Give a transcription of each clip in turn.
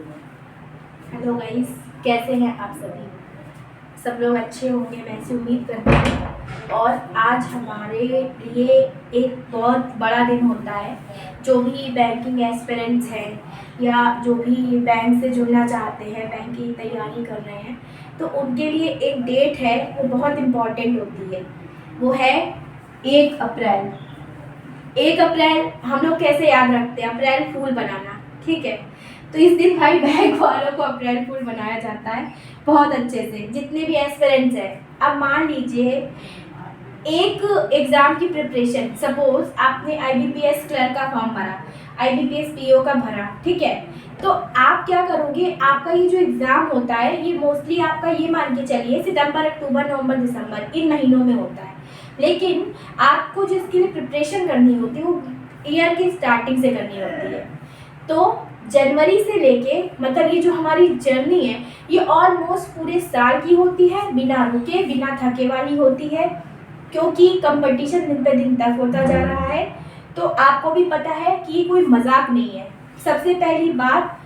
Hello guys, कैसे हैं आप सभी। सब लोग अच्छे होंगे, मैं ऐसी उम्मीद करती हूँ। और आज हमारे लिए एक बहुत बड़ा दिन होता है। जो भी बैंकिंग एस्पिरेंट्स हैं या जो भी बैंक से जुड़ना चाहते हैं, बैंक की तैयारी कर रहे हैं, तो उनके लिए एक डेट है, वो बहुत इम्पॉर्टेंट होती है। वो है 1 अप्रैल। 1 अप्रैल हम लोग कैसे याद रखते हैं? अप्रैल फूल बनाना, ठीक है। तो इस दिन भाई बैंक वालों को अप्रैल फूल बनाया जाता है बहुत अच्छे से, जितने भी एस्पिरेंट्स हैं। अब मान लीजिए एक एग्ज़ाम की प्रिपरेशन, सपोज आपने आईबीपीएस क्लर्क का फॉर्म भरा, आईबीपीएस पीओ का भरा, ठीक है। तो आप क्या करोगे, आपका ये जो एग्ज़ाम होता है ये मोस्टली आपका, ये मान के चलिए, सितंबर, अक्टूबर, नवंबर, दिसंबर, इन महीनों में होता है। लेकिन आपको जिसके लिए प्रिपरेशन करनी होती है वो ईयर की स्टार्टिंग से करनी होती है। तो जनवरी से लेके, मतलब ये जो हमारी जर्नी है ये ऑलमोस्ट पूरे साल की होती है, बिना रुके बिना थके वाली होती है, क्योंकि कंपटीशन दिन पे दिन तक होता जा रहा है। तो आपको भी पता है कि ये कोई मजाक नहीं है। सबसे पहली बात,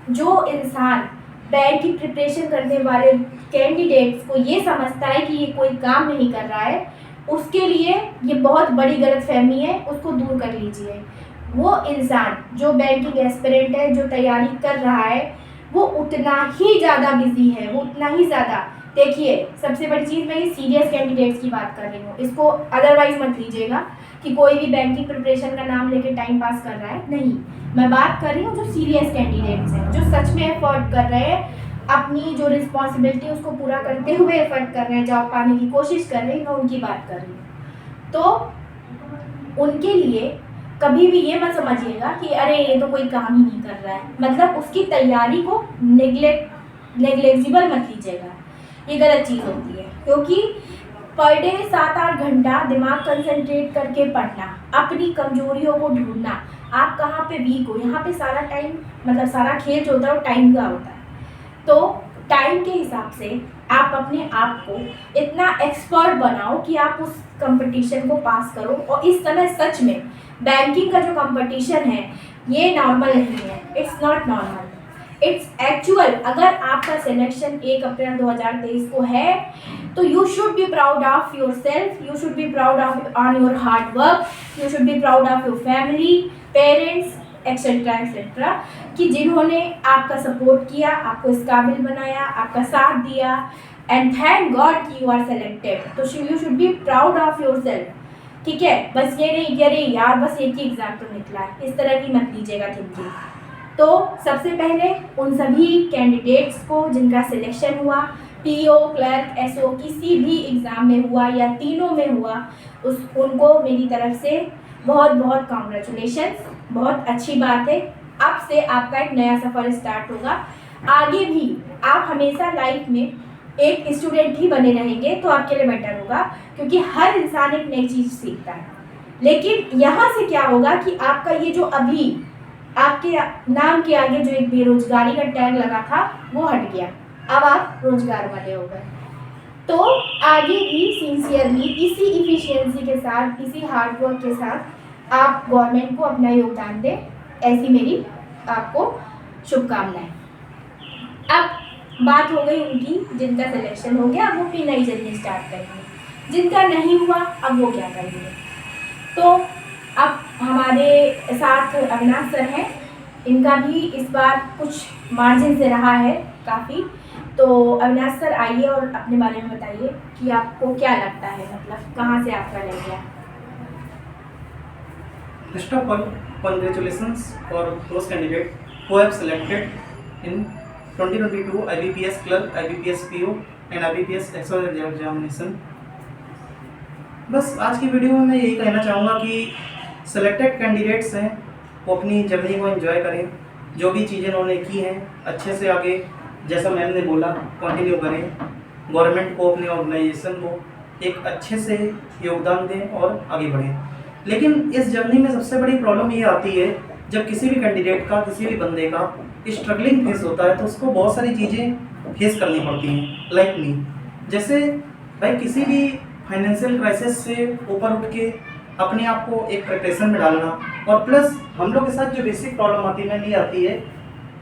जो इंसान बैंक की प्रिपरेशन करने वाले कैंडिडेट्स को ये समझता है कि ये कोई काम नहीं कर रहा है, उसके लिए ये बहुत बड़ी गलतफहमी है, उसको दूर कर लीजिए। वो इंसान जो बैंकिंग एस्पिरेंट है, जो तैयारी कर रहा है, वो उतना ही ज़्यादा बिजी है, वो उतना ही ज़्यादा। देखिए, सबसे बड़ी चीज़, मैं ये सीरियस कैंडिडेट्स की बात कर रही हूँ, इसको अदरवाइज मत लीजिएगा कि कोई भी बैंकिंग प्रिपरेशन का नाम लेके टाइम पास कर रहा है, नहीं। मैं बात कर रही हूँ जो सीरियस कैंडिडेट्स हैं, जो सच में एफर्ट कर रहे हैं, अपनी जो रिस्पॉन्सिबिलिटी उसको पूरा करते हुए एफर्ट कर रहे हैं, जॉब पाने की कोशिश कर रहे हैं, मैं उनकी बात कर रही हूँ। तो उनके लिए कभी भी ये मत समझिएगा कि अरे ये तो कोई काम ही नहीं कर रहा है, मतलब उसकी तैयारी को नेग्लेक्जिबल मत लीजिएगा, ये गलत चीज़ होती है। क्योंकि पर डे 7-8 घंटा दिमाग कंसंट्रेट करके पढ़ना, अपनी कमजोरियों को ढूंढना, आप कहाँ पे वीक हो, यहाँ पे सारा टाइम, मतलब सारा खेल जो होता है वो टाइम का होता है। तो टाइम के हिसाब से आप अपने आप को इतना एक्सपर्ट बनाओ कि आप उस कंपटीशन को पास करो। और इस समय सच में बैंकिंग का जो कंपटीशन है ये नॉर्मल नहीं है, it's not normal, its actual. अगर आपका सिलेक्शन 1 अप्रैल 2023 को है तो you should be proud of your self, you should be proud of on your hard work, you should be proud of your family, parents, etcetera etcetera, कि जिन्होंने आपका support किया, आपको इस काबिल बनाया, आपका साथ दिया, एंड थैंक गॉड कि यू आर सेलेक्टेड। तो you should be proud of your self, ठीक है। बस ये नहीं कि अरे यार बस एक ही एग्जाम तो निकला है, इस तरह की मत लीजिएगा थिंकिंग। तो सबसे पहले उन सभी कैंडिडेट्स को जिनका सिलेक्शन हुआ, पीओ, क्लर्क, एसओ, किसी भी एग्ज़ाम में हुआ या तीनों में हुआ, उनको मेरी तरफ से बहुत बहुत कॉन्ग्रेचुलेशंस, बहुत अच्छी बात है। अब से आपका एक नया सफ़र स्टार्ट होगा। आगे भी आप हमेशा लाइफ में एक स्टूडेंट ही बने रहेंगे तो आपके लिए बेटर होगा, क्योंकि हर इंसान एक नई चीज़ सीखता है। लेकिन यहाँ से क्या होगा कि आपका ये जो अभी आपके नाम के आगे जो एक बेरोजगारी का टैग लगा था वो हट गया, अब आप रोजगार वाले हो गए। तो आगे भी सिंसियरली, इसी इफिशियंसी के साथ, इसी हार्डवर्क के साथ आप गवर्नमेंट को अपना योगदान दें, ऐसी मेरी आपको शुभकामनाएं। अब बात हो गई उनकी जिनका सिलेक्शन हो गया, अब वो अपनी नई जर्नी स्टार्ट करेंगे। जिनका नहीं हुआ अब वो क्या करेंगे? तो अब हमारे साथ अविनाश सर हैं, इनका भी इस बार कुछ मार्जिन से रहा है काफ़ी। तो अविनाश सर आइए और अपने बारे में बताइए कि आपको क्या लगता है, मतलब कहाँ से आपका रह गया। First of all, congratulations for those candidates who have selected in 2022 IBPS clerk, IBPS PO and IBPS XO examination। बस आज की वीडियो में मैं यही कहना चाहूँगा कि सेलेक्टेड कैंडिडेट्स हैं वो अपनी जर्नी को एंजॉय करें, जो भी चीज़ें उन्होंने की हैं अच्छे से आगे, जैसा मैम ने बोला, कंटिन्यू करें। गवर्नमेंट को, अपने ऑर्गेनाइजेशन को एक अच्छे से योगदान दें और आगे बढ़ें। लेकिन इस जर्नी में सबसे बड़ी प्रॉब्लम ये आती है, जब किसी भी कैंडिडेट का, किसी भी बंदे का स्ट्रगलिंग फेस होता है तो उसको बहुत सारी चीज़ें फेस करनी पड़ती हैं। लाइक मी, जैसे भाई किसी भी फाइनेंशियल क्राइसिस से ऊपर उठ के अपने आप को एक प्रिपरेशन में डालना, और प्लस हम लोग के साथ जो बेसिक प्रॉब्लम आती है मैम ये आती है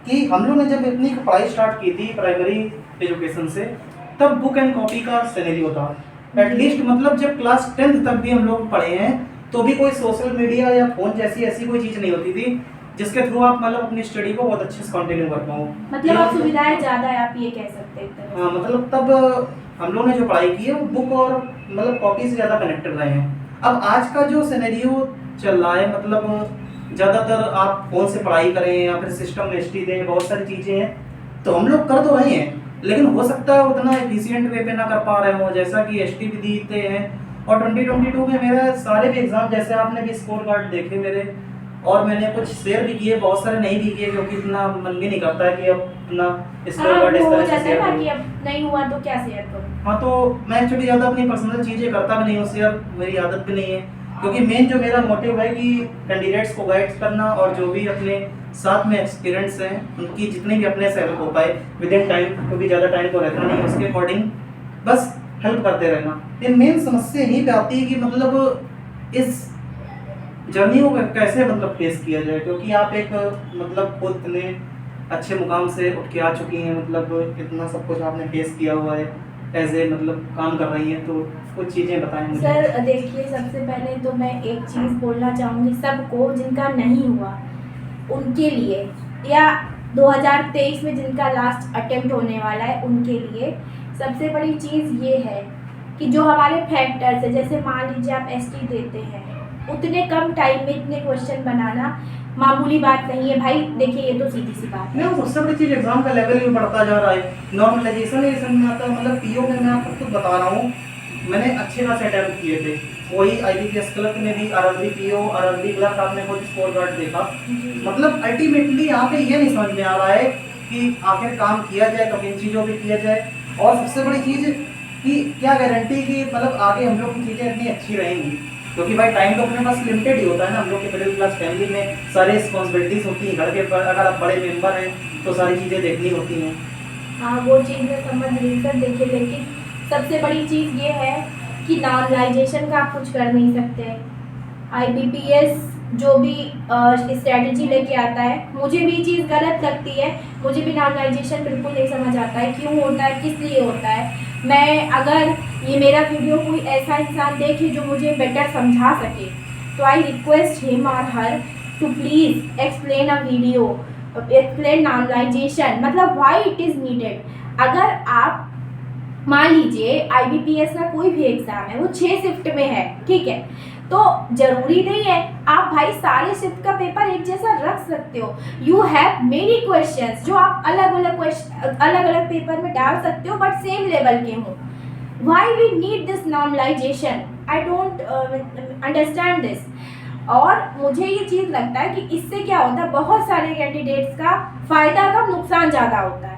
कि हम लोग ने जब अपनी पढ़ाई स्टार्ट की थी प्राइमरी एजुकेशन से, तब बुक एंड कॉपी का सिनेरियो था एटलीस्ट। मतलब जब क्लास 10th तक भी हम लोग पढ़े हैं तो भी कोई सोशल मीडिया या फोन जैसी ऐसी कोई चीज़ नहीं होती थी जिसके थ्रू आप मतलब अपनी स्टडी को बहुत अच्छे से कंटिन्यू कर पाओ। मतलब अब सुविधाएं ज़्यादा है, आप ये कह सकते हैं। हाँ, मतलब तब हम लोगों ने जो पढ़ाई की है वो बुक और मतलब कॉपी से ज़्यादा कनेक्टेड रहे हैं। अब आज का जो सिनेरियो चल रहा है, मतलब ज़्यादातर आप फोन से पढ़ाई करें या फिर सिस्टम में एसटी दें, बहुत सारी चीज़ें हैं तो हम लोग कर तो रहे हैं, लेकिन हो सकता है उतना एफिशिएंट वे पे ना कर पा रहे हो जैसा कि एसटी भी देते हैं। और 2022 में मेरे सारे भी एग्ज़ाम, जैसे आपने भी स्कोर कार्ड देखे मेरे, और मैंने कुछ शेयर भी किए, बहुत सारे नहीं भी किए क्योंकि इतना मन भी नहीं करता है कि अब अपना स्कोर कार्ड इस तरह से शेयर करूं। अब नहीं हुआ तो क्या शेयर करूं। हाँ, तो मैं एक्चुअली ज़्यादा अपनी पर्सनल चीज़ें करता भी नहीं हूँ शेयर, मेरी आदत भी नहीं है, क्योंकि मेन जो मेरा मोटिव है कि कैंडिडेट्स को गाइड करना और जो भी अपने साथ में एक्सपीरियंस हैं उनकी जितनी भी अपने से हेल्प हो पाए विद इन टाइम, क्योंकि ज़्यादा टाइम तो रहता नहीं, उसके अकॉर्डिंग बस हेल्प करते रहना। ये मेन समस्या यहीं पे आती है कि मतलब इस जर्नी को कैसे मतलब फेस किया जाए, क्योंकि आप एक मतलब खुद इतने अच्छे मुकाम से उठ के आ चुकी हैं, मतलब इतना सब कुछ आपने फेस किया हुआ है, एज ए मतलब काम कर रही हैं, तो कुछ चीज़ें बताएं मुझे। सर देखिए, सबसे पहले तो मैं एक चीज़ बोलना चाहूँगी सबको, जिनका नहीं हुआ उनके लिए, या 2023 में जिनका लास्ट अटेम्प्ट होने वाला है उनके लिए सबसे बड़ी चीज़ ये है कि जो हमारे फैक्टर्स है, जैसे मान लीजिए आप एसटी देते हैं, उतने कम टाइम में इतने क्वेश्चन बनाना मामूली बात नहीं है भाई। देखिए ये तो सीधी सी बात है। नहीं, उससे बड़ी चीज़ एग्जाम का लेवल भी बढ़ता जा रहा है, नॉर्मलाइजेशन ये समझ में आता है। मतलब पीओ में मैं आपको खुद बता रहा हूँ, मैंने अच्छे खासे अटैम्प्ट किए थे, वही आईबीपीएस क्लर्क में भी, आरआरबी पीओ, आरआरबी क्लर्क, आपने खुद स्कोर कार्ड देखा। मतलब अल्टीमेटली यहाँ पे ये नहीं समझ में आ रहा है कि आखिर काम किया जाए तो किन चीज़ों पे किया जाए, और सबसे बड़ी चीज़ कि क्या गारंटी कि मतलब आगे हम लोग की चीज़ें इतनी अच्छी रहेंगी, क्योंकि भाई टाइम तो अपने पास लिमिटेड ही होता है ना। हम लोग के मिडिल क्लास फैमिली में सारी रिस्पॉन्सिबिलिटीज होती हैं, घर के अगर आप बड़े मेंबर हैं तो सारी चीज़ें देखनी होती हैं। हाँ, वो चीज़ मैं समझ रही सर। देखिए लेकिन सबसे बड़ी चीज़ ये है कि नॉर्मलाइजेशन का आप कुछ कर नहीं सकते। आईबीपीएस जो भी स्ट्रैटेजी लेके आता है, मुझे भी ये चीज़ गलत लगती है, मुझे भी नॉर्मलाइजेशन बिल्कुल नहीं समझ आता है क्यों होता है, किस लिए होता है। मैं अगर ये मेरा वीडियो कोई ऐसा इंसान देखे जो मुझे बेटर समझा सके, तो आई रिक्वेस्ट हिम और her to please explain a video, explain normalisation, मतलब व्हाई इट इज़ नीडेड। अगर आप मान लीजिए आईबीपीएस का कोई भी एग्ज़ाम है, वो 6 शिफ्ट में है, ठीक है, तो जरूरी नहीं है आप भाई सारे शिफ्ट का पेपर एक जैसा रख सकते हो। यू हैव मेनी क्वेश्चंस जो आप अलग अलग पेपर में डाल सकते हो, बट सेम लेवल के हो। Why we need this normalisation, I don't understand this. और मुझे ये चीज़ लगता है कि इससे क्या होता है, बहुत सारे कैंडिडेट्स का फ़ायदा कम नुकसान ज़्यादा होता है।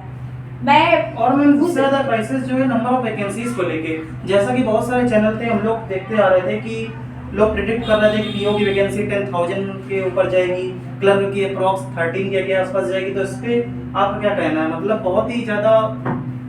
और मैम सबसे ज़्यादा क्राइसिस जो है नंबर ऑफ वैकेंसीज को लेके, जैसा कि बहुत सारे चैनल थे, हम लोग देखते आ रहे थे कि लोग प्रिडिक्ट कर रहे थे कि पीओ की वैकेंसी 10,000 के ऊपर जाएगी, क्लर्क की अप्रॉक्स 13 के आसपास जाएगी। तो इस पे आपका क्या कहना है? मतलब बहुत ही ज़्यादा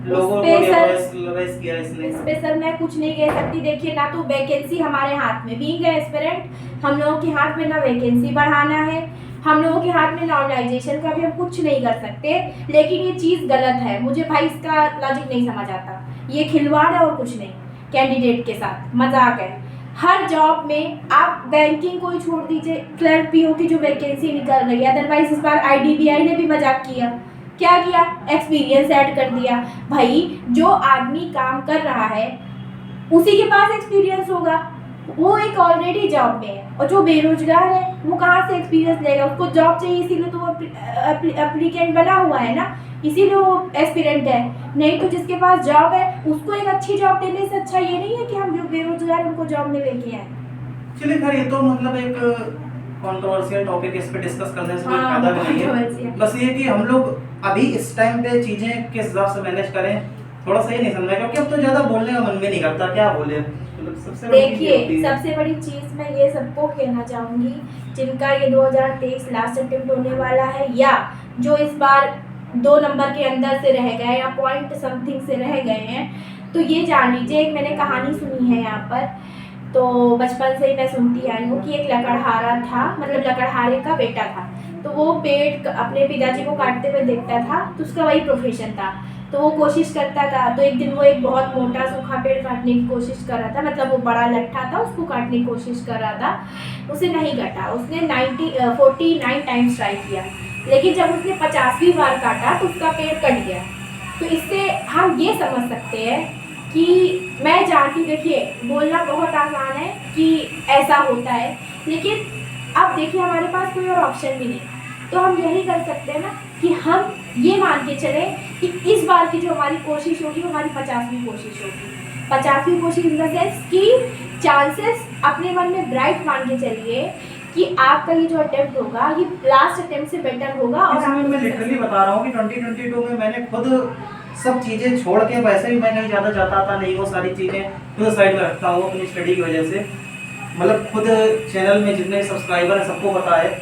लोगों को रिवाइज किया इसने। इस पे सर मैं कुछ नहीं कह सकती। देखिए, ना तो वैकेंसी हमारे हाथ में, बीइंग एस्पिरेंट हम लोगों के हाथ में ना वैकेंसी बढ़ाना है, हम लोगों के हाथ में नॉर्मलाइजेशन का भी हम कुछ नहीं कर सकते। लेकिन ये चीज़ गलत है, मुझे भाई इसका लॉजिक नहीं समझ आता। ये खिलवाड़ है और कुछ नहीं, कैंडिडेट के साथ मजाक है। हर जॉब में आप बैंकिंग को ही छोड़ दीजिए, क्लर्क पीओ की जो वैकेंसी निकल रही है, अदरवाइज इस बार आईडीबीआई ने भी मजाक किया। क्या किया? एक्सपीरियंस ऐड कर दिया। भाई जो आदमी काम कर रहा है उसी के पास एक्सपीरियंस होगा, वो एक ऑलरेडी जॉब में है, और जो बेरोजगार है वो कहाँ से एक्सपीरियंस लेगा? उसको जॉब चाहिए, इसीलिए तो वो एप्लीकेंट बना हुआ है ना, इसीलिए वो एस्पिरेंट है। नहीं तो जिसके पास जॉब है उसको एक अच्छी जॉब देने से अच्छा ये नहीं है कि हम जो बेरोजगार उनको जॉब में लेके आए। चलिए खैर, ये तो मतलब एक कंट्रोवर्शियल टॉपिक, इस पे डिस्कस करने से कोई फायदा भी नहीं है। बस ये कि हम लोग अभी इस टाइम पे चीजें किस हिसाब से मैनेज करें, थोड़ा सा ये नहीं समझा, क्योंकि अब तो ज्यादा बोलने का मन भी नहीं करता, क्या बोले। देखिए, सबसे बड़ी चीज़ मैं ये सबको कहना चाहूँगी जिनका ये 2023 लास्ट अटेम्प्ट होने वाला है, या जो इस बार 2 नंबर के अंदर से रह गए या पॉइंट समथिंग से रह गए हैं, तो ये जान लीजिए, एक मैंने कहानी सुनी है यहाँ पर तो बचपन से ही मैं सुनती आई हूँ कि एक लकड़हारा था, मतलब लकड़हारे का बेटा था, तो वो पेड़ अपने पिताजी को काटते हुए देखता था, तो उसका वही प्रोफेशन था। तो वो कोशिश करता था, तो एक दिन वो एक बहुत मोटा सूखा पेड़ काटने की कोशिश कर रहा था, मतलब वो बड़ा लट्ठा था, उसको काटने की कोशिश कर रहा था, उसे नहीं कटा। उसने 49 टाइम्स ट्राई किया, लेकिन जब उसने 50वीं बार काटा तो उसका पेड़ कट गया। तो इससे हम ये समझ सकते हैं कि मैं जानती हूँ, देखिए बोलना बहुत आसान है कि ऐसा होता है, लेकिन अब देखिए हमारे पास कोई और ऑप्शन भी नहीं, तो हम यही कर सकते हैं ना कि हम ये मान के चलें कि इस बार की जो हमारी कोशिश होगी वो हमारी 50वीं कोशिश होगी। 50वीं कोशिश इन द सेंस कि चांसेस अपने मन में ब्राइट मान के चलिए कि आपका ये जो अटेम्प्ट होगा ये लास्ट अटेम्प्ट से बेटर होगा। और मैं लिटरली बता रहा हूँ कि 2022 में मैंने खुद सब चीज़ें छोड़ के, वैसे भी मैं कहीं ज़्यादा जाता था नहीं, वो सारी चीज़ें खुद साइड में रखता हूँ अपनी स्टडी की वजह से। मतलब खुद चैनल में जितने सब्सक्राइबर हैं सबको पता है,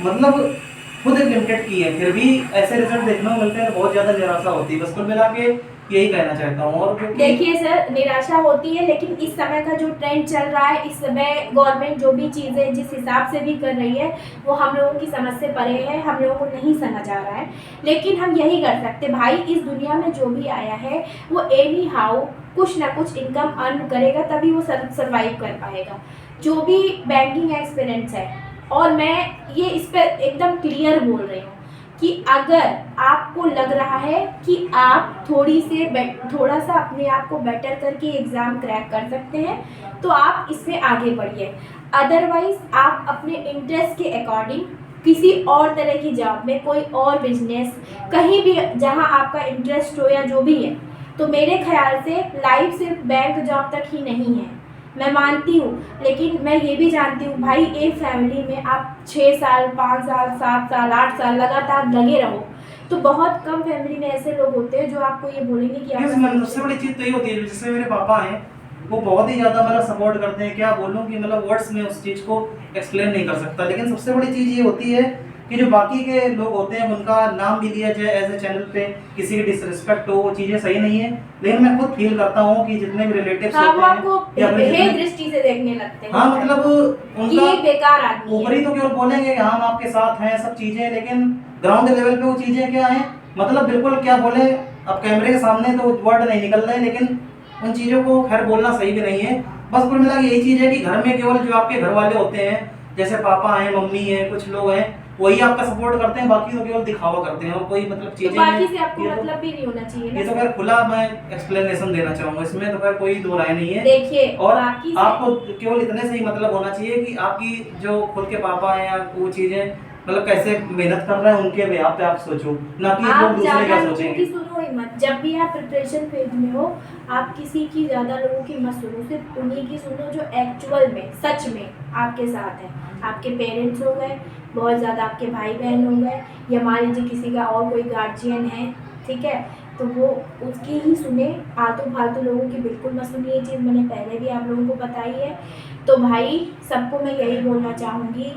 मतलब खुद लिमिटेड की है, फिर भी ऐसे रिजल्ट देखने को मिलते हैं तो बहुत ज़्यादा निराशा होती है। बस कुल मिला के यही कहना चाहता हूँ। और देखिए सर, निराशा होती है, लेकिन इस समय का जो ट्रेंड चल रहा है, इस समय गवर्नमेंट जो भी चीज़ें जिस हिसाब से भी कर रही है वो हम लोगों की समझ से परे है, हम लोगों को नहीं समझ आ रहा है। लेकिन हम यही कर सकते भाई, इस दुनिया में जो भी आया है वो एनी हाउ कुछ ना कुछ इनकम अर्न करेगा, तभी वो सर्वाइव कर पाएगा। जो भी बैंकिंग एक्सपीरियंस है, और मैं ये इस पर एकदम क्लियर बोल रही हूँ कि अगर आपको लग रहा है कि आप थोड़ा सा अपने आप को बेटर करके एग्ज़ाम क्रैक कर सकते हैं, तो आप इसमें आगे बढ़िए। अदरवाइज़ आप अपने इंटरेस्ट के अकॉर्डिंग किसी और तरह की जॉब में, कोई और बिजनेस, कहीं भी जहां आपका इंटरेस्ट हो या जो भी है, तो मेरे ख्याल से लाइफ सिर्फ बैंक जॉब तक ही नहीं है, मैं मानती हूँ। लेकिन मैं ये भी जानती हूँ भाई, एक फैमिली में आप 6 साल, 5 साल, 7 साल, 8 साल लगातार लगे रहो, तो बहुत कम फैमिली में ऐसे लोग होते हैं जो आपको ये बोलेंगे कि सबसे बड़ी चीज़ तो ये होती है, जैसे मेरे पापा हैं वो बहुत ही ज़्यादा मतलब सपोर्ट करते हैं। क्या बोलूँ कि मतलब वर्ड्स में उस चीज़ को एक्सप्लेन नहीं कर सकता। लेकिन सबसे बड़ी चीज़ ये होती है कि जो बाकी के लोग होते हैं उनका नाम भी लिया जाए एज ए चैनल पे, किसी की डिसरिस्पेक्ट हो, वो चीज़ें सही नहीं है। लेकिन मैं खुद फील करता हूँ कि जितने भी रिलेटिव्स होते हैं या फिर दृष्टि से देखने लगते हैं, हाँ मतलब उनका बेकार आदमी है। ऊपरी तो केवल बोलेंगे कि हम आपके साथ हैं सब चीज़ें, लेकिन ग्राउंड लेवल पे वो चीज़ें क्या हैं, मतलब बिल्कुल क्या बोले, अब कैमरे के सामने तो वर्ड नहीं निकल रहे, लेकिन उन चीज़ों को खैर बोलना सही भी नहीं है। बस कुल मिला के यही चीज़ है कि घर में केवल जो आपके घर वाले होते हैं, जैसे पापा हैं, मम्मी हैं, कुछ लोग हैं, वही आपका सपोर्ट करते हैं, बाकी तो केवल दिखावा करते हैं और कोई मतलब चीजें तो बाकी से आपको मतलब भी नहीं होना चाहिए। ये तो खैर खुला मैं एक्सप्लेनेशन देना चाहूंगा, इसमें तो खैर कोई दो राय नहीं है। देखिए, और आपको केवल इतने से ही मतलब होना चाहिए कि आपकी जो खुद के पापा हैं या वो चीजें मतलब कैसे मेहनत कर रहे हैं उनके बेहाव पे आप सोचो, ना कि लोग दूसरे क्या सोचेंगे। सुनो ही मत, जब भी आप प्रिपरेशन फेज में हो, आप किसी की ज़्यादा लोगों की मत सुनो, सिर्फ उन्हीं की सुनो जो एक्चुअल में सच में आपके साथ है। आपके पेरेंट्स हो गए, बहुत ज़्यादा आपके भाई बहन हो गए, या मान लीजिए किसी का और कोई गार्जियन है, ठीक है, तो वो उसकी ही सुने, आलतू फालतू लोगों की बिल्कुल मत सुनिए। ये चीज़ मैंने पहले भी आप लोगों को बताई है। तो भाई सबको मैं यही बोलना चाहूँगी,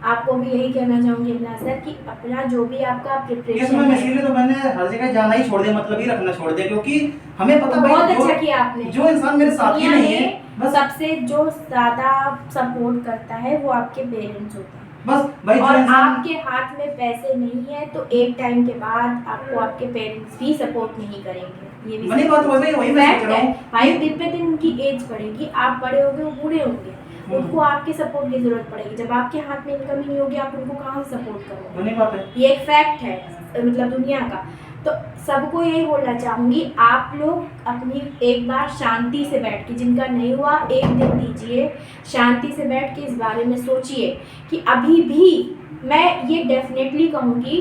आपको भी यही कहना चाहूँगी अपना सर कि अपना जो भी आपका प्रिपरेशन है, इसीलिए तो मैंने हर जगह जाना ही छोड़ दिया, मतलब ही रखना छोड़ दिया, क्योंकि हमें पता बहुत अच्छा किया आपने। जो इंसान मेरे साथ ही नहीं है, बस सबसे जो ज़्यादा सपोर्ट करता है वो आपके पेरेंट्स होते हैं। बस भाई, और आपके हाथ में पैसे नहीं है तो एक टाइम के बाद आपको आपके पेरेंट्स भी सपोर्ट नहीं करेंगे। ये भी बात वही मैं सोच रहा हूं भाई, दिन पे दिन उनकी एज बढ़ेगी, आप बड़े होगे वो बूढ़े होंगे, उनको आपके सपोर्ट की जरूरत पड़ेगी। जब आपके हाथ में इनकम ही नहीं होगी, आप उनको कहाँ से सपोर्ट करोगे? ये एक फैक्ट है मतलब दुनिया का। तो सबको यही बोलना चाहूँगी, आप लोग अपनी एक बार शांति से बैठ के, जिनका नहीं हुआ एक दिन दीजिए, शांति से बैठ के इस बारे में सोचिए कि अभी भी, मैं ये डेफिनेटली कहूँगी,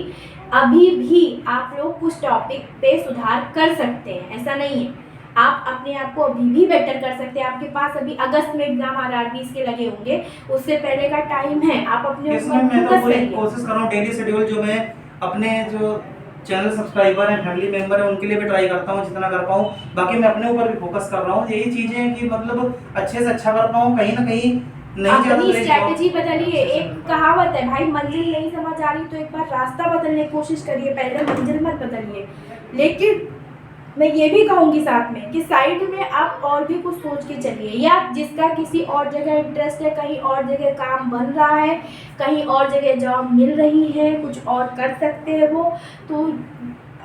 अभी भी आप लोग कुछ टॉपिक पे सुधार कर सकते हैं, ऐसा नहीं है। आप अपने आप को अभी भी बेटर कर सकते हैं। आपके पास अभी अगस्त में एग्जाम आरआरबी के लगे होंगे, उससे पहले का टाइम है, आप अपने ऊपर फोकस करिए। कोशिश कर रहा हूँ डेली शेड्यूल जो मैं अपने जो चैनल सब्सक्राइबर हैं, फैमिली मेंबर हैं, उनके लिए भी ट्राई करता हूँ जितना कर पाऊँ। बाकी मैं अपने ऊपर भी फोकस कर रहा हूँ, यही चीजें कि मतलब अच्छे से अच्छा कर पाऊँ, कहीं ना कहीं अपनी स्ट्रैटेजी बदलिए। एक कहावत है भाई, मंजिल नहीं समझ आ रही तो एक बार रास्ता बदलने की कोशिश करिए, पहले मंजिल मत बदलिए। लेकिन मैं ये भी कहूँगी साथ में कि साइड में आप और भी कुछ सोच के चलिए, या जिसका किसी और जगह इंटरेस्ट है, कहीं और जगह काम बन रहा है, कहीं और जगह जॉब मिल रही है, कुछ और कर सकते हैं वो, तो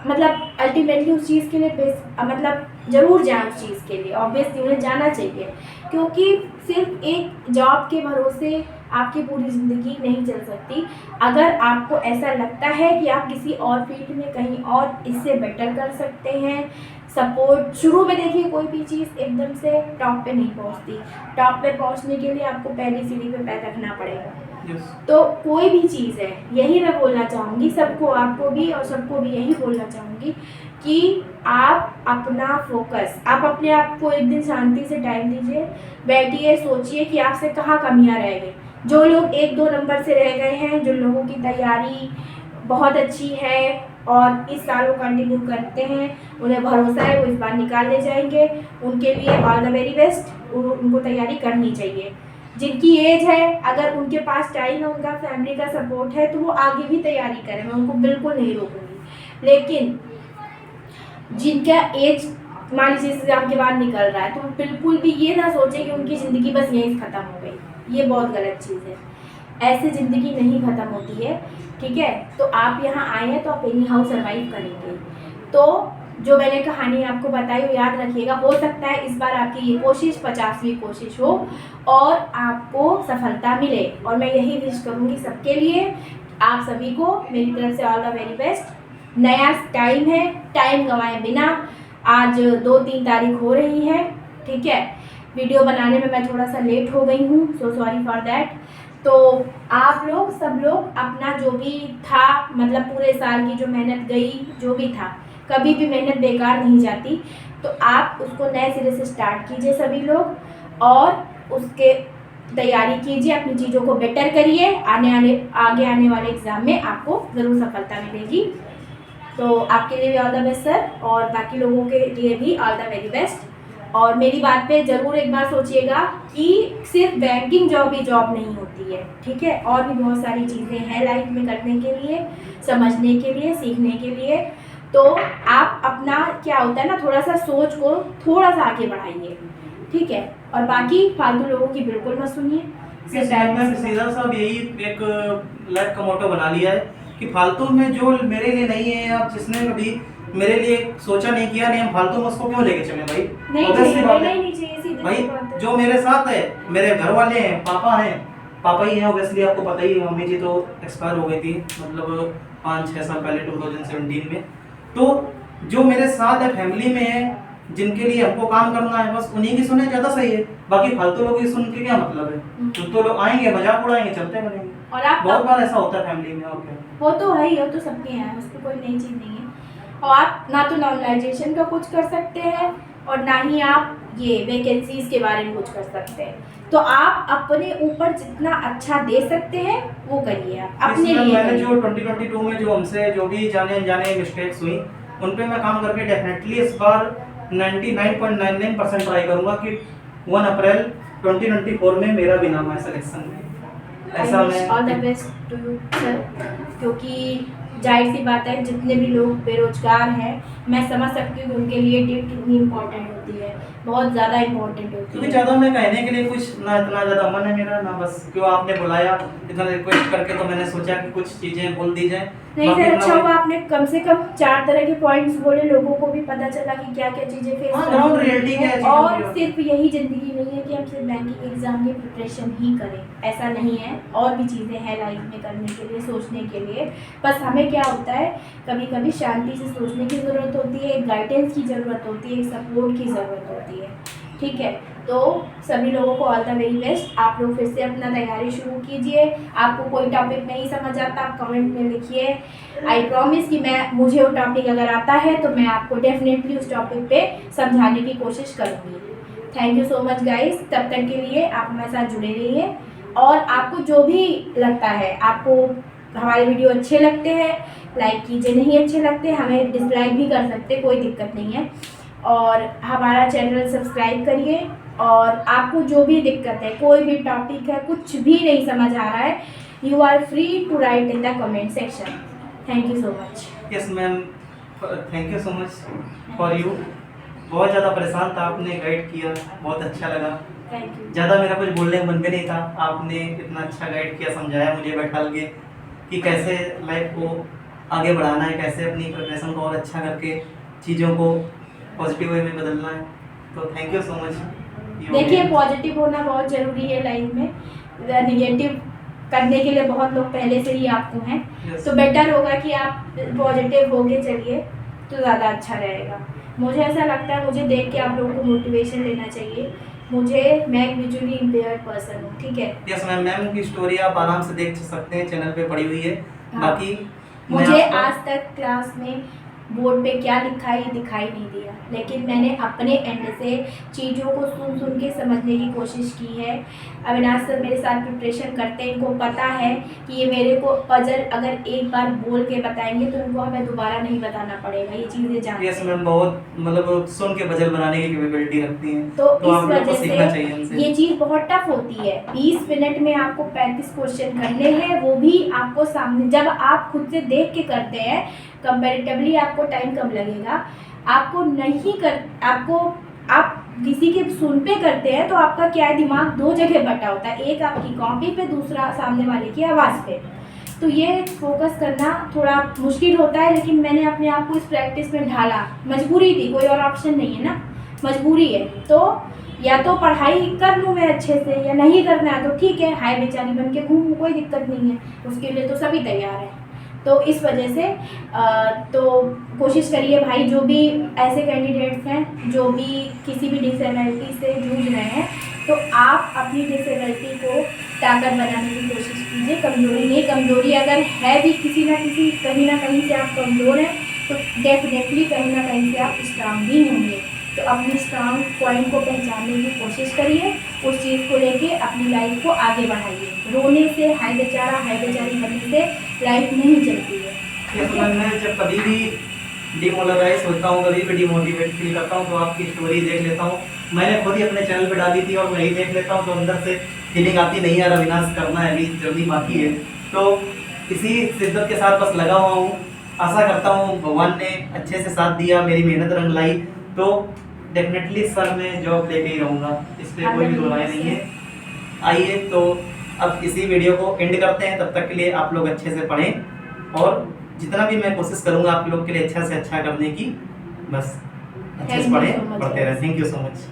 मतलब अल्टीमेटली उस चीज़ के लिए मतलब ज़रूर जाएं उस चीज़ के लिए, ऑब्वियसली उन्हें जाना चाहिए, क्योंकि सिर्फ एक जॉब के भरोसे आपकी पूरी ज़िंदगी नहीं चल सकती। अगर आपको ऐसा लगता है कि आप किसी और फील्ड में कहीं और इससे बेटर कर सकते हैं, सपोर्ट शुरू में देखिए कोई भी चीज़ एकदम से टॉप पे नहीं पहुंचती, टॉप पे पहुंचने के लिए आपको पहली सीढ़ी पे पैर रखना पड़ेगा। तो कोई भी चीज़ है, यही मैं बोलना चाहूँगी सबको, आपको भी और सबको भी यही बोलना चाहूँगी कि आप अपना फोकस, आप अपने आप को एक दिन शांति से टाइम दीजिए, बैठिए, सोचिए कि आपसे कहाँ कमियाँ रह गई। जो लोग 1-2 नंबर से रह गए हैं, जो लोगों की तैयारी बहुत अच्छी है और इस साल वो कंटिन्यू करते हैं, उन्हें भरोसा है वो इस बार निकाल ले जाएंगे, उनके लिए ऑल द वेरी बेस्ट। उनको तैयारी करनी चाहिए। जिनकी एज है, अगर उनके पास टाइम है, उनका फैमिली का सपोर्ट है, तो वो आगे भी तैयारी करें, मैं उनको बिल्कुल नहीं रोकूंगी। लेकिन जिनका एज मान लीजिए एग्जाम के बाद निकल रहा है, तो बिल्कुल भी ये ना सोचे कि उनकी ज़िंदगी बस यहीं ख़त्म हो गई, ये बहुत गलत चीज़ है। ऐसे ज़िंदगी नहीं ख़त्म होती है, ठीक है। तो आप यहाँ आए हैं तो आप एनी हाउ सर्वाइव करेंगे। तो जो मैंने कहानी आपको बताई वो याद रखिएगा। हो सकता है इस बार आपकी ये कोशिश 50वीं कोशिश हो और आपको सफलता मिले, और मैं यही विश करूँगी सबके लिए। आप सभी को मेरी तरफ से ऑल द वेरी बेस्ट। नया टाइम है, टाइम गंवाए बिना। आज 2-3 तारीख हो रही है, ठीक है। वीडियो बनाने में मैं थोड़ा सा लेट हो गई हूँ, सो सॉरी फॉर दैट। तो आप लोग सब लोग अपना जो भी था, मतलब पूरे साल की जो मेहनत गई, जो भी था, कभी भी मेहनत बेकार नहीं जाती, तो आप उसको नए सिरे से स्टार्ट कीजिए सभी लोग, और उसके तैयारी कीजिए, अपनी चीज़ों को बेटर करिए। आगे आने वाले एग्ज़ाम में आपको ज़रूर सफलता मिलेगी। तो आपके लिए भी ऑल द बेस्ट सर, और बाकी लोगों के लिए भी ऑल द वेरी बेस्ट। और मेरी बात पे ज़रूर एक बार सोचिएगा कि सिर्फ बैंकिंग जॉब ही जॉब नहीं होती है, ठीक है। और भी बहुत सारी चीज़ें हैं लाइफ में करने के लिए, समझने के लिए, सीखने के लिए। तो आप अपना क्या होता है ना, थोड़ा सा सोच को थोड़ा सा आगे बढ़ाइए, ठीक है। और बाकी फालतू लोगों की बिल्कुल मत सुनिए। सीधा साहब यही एक लाइफ का मोटो बना लिया है कि फालतू में जो मेरे लिए नहीं है, या जिसने कभी मेरे लिए सोचा नहीं किया, नहीं, हम फालतू में उसको क्यों लेके चले भाई। नहीं चाहिए भाई जो मेरे साथ है, मेरे घर वाले हैं, पापा ही हैं ऑब्वियसली, आपको पता ही है। मम्मी जी तो एक्सपायर हो गई थी, मतलब 5-6 साल पहले 2017 में। तो जो मेरे साथ है, फैमिली में है, जिनके लिए हमको काम करना है, बस उन्हीं की सुने ज़्यादा सही है। बाकी फालतू लोगों की सुन के क्या मतलब है। तो लोग आएंगे, मजाक उड़ाएंगे, चलते बनेंगे। और आप बहुत बार ऐसा होता है फैमिली में। और क्या, वो तो है ही, वो तो सबके हैं, उसमें कोई नई चीज़ नहीं है। और आप ना तो नॉर्मलाइजेशन का कुछ कर सकते हैं, और ना ही आप ये वैकेंसीज के बारे में कुछ कर सकते हैं। तो आप अपने ऊपर जितना अच्छा दे सकते हैं वो करिए, आप अपने लिए। मैंने जो 2022 में जो हमसे जो भी जाने अनजाने मिस्टेक्स हुई, उन पे मैं काम करके डेफिनेटली इस बार 99.99% ट्राई करूंगा कि 1 अप्रैल 2024 में मेरा भी नाम है सिलेक्शन में। ऐसा मैं all the best to you sir, क्योंकि जाहिर सी बात है जितने भी लोग बेरोजगार हैं, मैं समझ सकती हूँ उनके लिए डेट कितनी इम्पोर्टेंट होती है, बहुत ज़्यादा इम्पोर्टेंट होती है। क्योंकि ज़्यादा मैं कहने के लिए कुछ ना, इतना ज़्यादा मन है मेरा ना, बस क्यों आपने बुलाया इतना रिक्वेस्ट करके, तो मैंने सोचा कि कुछ चीज़ें बोल दी जाए। नहीं सर, अच्छा हुआ आपने कम से कम 4 तरह के पॉइंट्स बोले, लोगों को भी पता चला कि क्या क्या चीज़ें फेस ग्राउंड रियलिटी क्या है। और सिर्फ यही ज़िंदगी नहीं है कि हम सिर्फ बैंकिंग एग्जाम की प्रिपरेशन ही करें, ऐसा नहीं है। और भी चीज़ें हैं लाइफ में करने के लिए, सोचने के लिए। बस हमें क्या होता है, कभी कभी शांति से सोचने की ज़रूरत होती है, एक गाइडेंस की ज़रूरत होती है, एक सपोर्ट की ज़रूरत होती है, ठीक है। तो सभी लोगों को ऑल द वेरी बेस्ट। आप लोग फिर से अपना तैयारी शुरू कीजिए। आपको कोई टॉपिक नहीं समझ आता, आप कमेंट में लिखिए। आई प्रॉमिस कि मुझे वो टॉपिक अगर आता है तो मैं आपको डेफिनेटली उस टॉपिक पे समझाने की कोशिश करूँगी। Thank you so much guys. तब तक के लिए आप हमारे साथ जुड़े रहिए, और आपको जो भी लगता है, आपको हमारे वीडियो अच्छे लगते हैं लाइक कीजिए, नहीं अच्छे लगते हमें डिसलाइक भी कर सकते, कोई दिक्कत नहीं है। और हमारा चैनल सब्सक्राइब करिए। और आपको जो भी दिक्कत है, कोई भी टॉपिक है, कुछ भी नहीं समझ आ रहा है, you are free to write in the comment section. Thank you so much. Yes ma'am, thank you so much for you. बहुत ज़्यादा परेशान था, आपने गाइड किया, बहुत अच्छा लगा। Thank you. ज़्यादा मेरा कुछ बोलने का मन भी नहीं था, आपने इतना अच्छा गाइड किया, समझाया मुझे बैठाल के कि कैसे लाइफ को आगे बढ़ाना है, कैसे अपनी प्रिपरेशन को और अच्छा करके चीज़ों को पॉजिटिव वे में बदलना है। तो थैंक यू सो मच। देखिए, पॉजिटिव होना बहुत ज़रूरी है लाइफ में। निगेटिव करने के लिए बहुत लोग पहले से ही आपको हैं, Yes. तो बेटर होगा कि आप पॉजिटिव होके चलिए तो ज़्यादा अच्छा रहेगा। मुझे ऐसा लगता है, मुझे देख के आप लोगों को मोटिवेशन लेना चाहिए। मैं एक विजुअली इम्पेयर्ड पर्सन हूँ, ठीक है। यस मैम की स्टोरी आप आराम से देख सकते हैं, चैनल पे पड़ी हुई है। हाँ। बाकी मुझे आज तक क्लास में बोर्ड पे क्या लिखा है ये दिखाई नहीं दिया, लेकिन मैंने अपने एंड से चीज़ों को सुन के समझने की कोशिश की है। अविनाश सर मेरे साथ प्रिपरेशन करते हैं, इनको पता है कि ये मेरे को पजल अगर एक बार बोल के बताएंगे तो उनको हमें दोबारा नहीं बताना पड़ेगा, ये चीज़ें जानते यस हैं। मैम बहुत मतलब सुन के पजल बनाने की कैपेबिलिटी रखती हैं, तो इस आप लोग को वजह सीखना चाहिए से उनसे। ये चीज़ बहुत टफ होती है। 20 मिनट में आपको 35 क्वेश्चन करने हैं, वो भी आपको सामने जब आप खुद से देख के करते हैं, कंपैरेटिवली आपको टाइम कम लगेगा। आप किसी के सुन पे करते हैं तो आपका क्या है, दिमाग 2 जगह बटा होता है, एक आपकी कॉपी पे, दूसरा सामने वाले की आवाज़ पे। तो ये फोकस करना थोड़ा मुश्किल होता है, लेकिन मैंने अपने आप को इस प्रैक्टिस में ढाला। मजबूरी थी, कोई और ऑप्शन नहीं है ना, मजबूरी है। तो या तो पढ़ाई कर लूँ मैं अच्छे से, या नहीं करना है तो ठीक है, हाय बेचारी बन के घूमूँ, कोई दिक्कत नहीं है, उसके लिए तो सभी तैयार हैं। तो इस वजह से तो कोशिश करिए भाई, जो भी ऐसे कैंडिडेट्स हैं जो भी किसी भी डिसेबिलिटी से जूझ रहे हैं, तो आप अपनी डिसेबिलिटी को ताकत बनाने की कोशिश कीजिए। कमजोरी नहीं, कमजोरी अगर है भी किसी ना किसी कहीं ना कहीं से आप कमज़ोर हैं, तो डेफिनेटली कहीं ना कहीं से आप स्ट्रांग भी होंगे। तो अपनी स्ट्रांग पॉइंट को पहचानने की कोशिश करिए, उस चीज़ को लेके अपनी लाइफ को आगे बढ़ाइए। रोने से, हाय बेचारा हाय बेचारी बनने से लाइफ नहीं चलती है। मैं जब कभी भी डिमोरलाइज होता हूँ, कभी भी डिमोटिवेट फील करता हूँ, तो आपकी स्टोरी देख लेता हूँ। मैंने खुद ही अपने चैनल पे डाली थी और वही देख लेता हूँ, तो अंदर से फीलिंग आती नहीं यार अविनाश करना है, अभी जल्दी बाकी है। तो इसी शिद्दत के साथ बस लगा हुआ हूँ। आशा करता हूँ भगवान ने अच्छे से साथ दिया, मेरी मेहनत रंग लाई, तो डेफिनेटली सर मैं जॉब लेके ही रहूँगा, इस पर कोई भी दो राय नहीं है। आइए तो अब इसी वीडियो को एंड करते हैं, तब तक के लिए आप लोग अच्छे से पढ़ें और जितना भी मैं कोशिश करूँगा आप लोग के लिए अच्छा से अच्छा करने की, बस अच्छे से पढ़ें, पढ़ते रहें। Thank you so much.